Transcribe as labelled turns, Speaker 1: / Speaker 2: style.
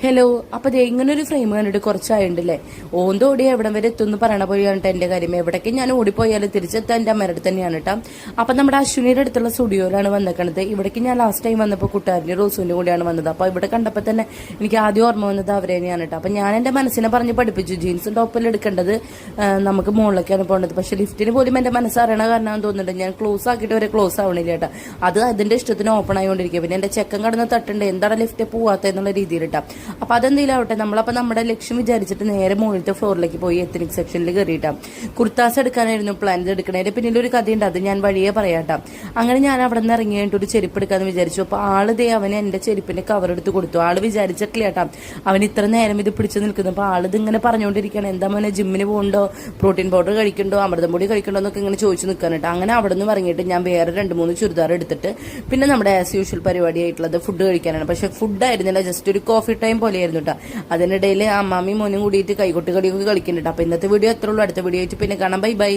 Speaker 1: Hello. അപ്പൊ ദേ ഇങ്ങനെ ഒരു ഫ്രെയിം കണ്ടിട്ട് കുറച്ചായിട്ടുണ്ടല്ലേ. ഓന്തോടി എവിടം വരെ എത്തുമെന്ന് പറയണ പോലെയാണ് എന്റെ കാര്യം. എവിടേക്ക് ഞാൻ ഓടിപ്പോയാലും തിരിച്ചെത്താൻ എന്റെ അമ്മയുടെ തന്നെയാണ് കേട്ടോ. അപ്പൊ നമ്മുടെ അശ്വിനിയുടെ അടുത്തുള്ള സ്റ്റുഡിയോയിലാണ് വന്നേക്കണത്. ഇവിടേക്ക് ഞാൻ ലാസ്റ്റ് ടൈം വന്നപ്പോൾ കൂട്ടുകാരൻ്റെ റോസുവിന്റെ കൂടെയാണ് വന്നത്. അപ്പൊ ഇവിടെ കണ്ടപ്പോൾ തന്നെ എനിക്ക് ആദ്യം ഓർമ്മ വന്നത് അവരെ തന്നെയാണ് കേട്ടോ. അപ്പൊ ഞാൻ എന്റെ മനസ്സിനെ പറഞ്ഞ് പഠിപ്പിച്ചു, ജീൻസും ടോപ്പെല്ലാം എടുക്കേണ്ടത് നമുക്ക് മുകളിലേക്കാണ് പോകേണ്ടത്. പക്ഷെ ലിഫ്റ്റിന് പോലും എന്റെ മനസ്സറിയണ കാരണം തോന്നുന്നുണ്ട്. ഞാൻ ക്ലോസ് ആക്കിയിട്ട് വരെ ക്ലോസ് ആവണില്ല കേട്ടോ. അത് അതിന്റെ ഇഷ്ടത്തിന് ഓപ്പൺ ആയിക്കൊണ്ടിരിക്കുക. പിന്നെ എന്റെ ചെക്കൻ കടന്ന് തട്ടുണ്ട്, എന്താണ് ലിഫ്റ്റ് പോവാത്ത എന്നുള്ള രീതിയിൽ കേട്ടോ. അപ്പൊ അതെന്തെങ്കിലും ആവട്ടെ, നമ്മളപ്പോ നമ്മുടെ ലക്ഷ്യം വിചാരിച്ചിട്ട് നേരെ മുകളിലത്തെ ഫ്ലോറിലേക്ക് പോയി എത്തനിക് സെക്ഷനിൽ കയറിയിട്ടാ. കുർത്താസ് എടുക്കാനായിരുന്നു പ്ലാൻ. എടുക്കണേന്റെ പിന്നിൽ ഒരു കഥയുണ്ട്, അത് ഞാൻ വഴിയെ പറയാട്ടാ. അങ്ങനെ ഞാൻ അവിടെ നിന്ന് ഇറങ്ങിയിട്ട് ഒരു ചെരുപ്പ് എടുക്കാന്ന് വിചാരിച്ചു. അപ്പൊ ആള് ദേ അവന് എന്റെ ചെരുപ്പിന്റെ കവർ എടുത്ത് കൊടുത്തു. ആള് വിചാരിച്ചിട്ടില്ല കേട്ടാ അവൻ ഇത്ര നേരം ഇത് പിടിച്ചു നിൽക്കുന്നു. അപ്പൊ ആളിത് ഇങ്ങനെ പറഞ്ഞുകൊണ്ടിരിക്കുകയാണ്, എന്താ മോനെ ജിമ്മിന് പോകുന്നുണ്ടോ, പ്രോട്ടീൻ പൗഡർ കഴിക്കണ്ടോ, അമൃതം പൊടി കഴിക്കണ്ടോ എന്നൊക്കെ ഇങ്ങനെ ചോദിച്ചു നിൽക്കാനിട്ട്. അങ്ങനെ അവിടെ നിന്ന് ഇറങ്ങിയിട്ട് ഞാൻ വേറെ 2-3 ചുരിദാർ എടുത്തിട്ട് പിന്നെ നമ്മുടെ ആസ് യൂഷ്വൽ പരിപാടിയായിട്ടുള്ളത് ഫുഡ് കഴിക്കാനാണ്. പക്ഷെ ഫുഡ് ആയിരുന്നില്ല, ജസ്റ്റ് ഒരു കോഫി ടൈം പോലെയായിരുന്നു കേട്ടോ. അതിനിടയിൽ അമ്മാമ്മയും മോനും കൂടിയിട്ട് കൈകൊട്ടി കളിയൊക്കെ കളിക്കുന്നുണ്ട്. അപ്പൊ ഇന്നത്തെ വീഡിയോ എത്ര ഉള്ളൂ. അടുത്ത വീഡിയോ ആയിട്ട് പിന്നെ കാണാം. Bye bye.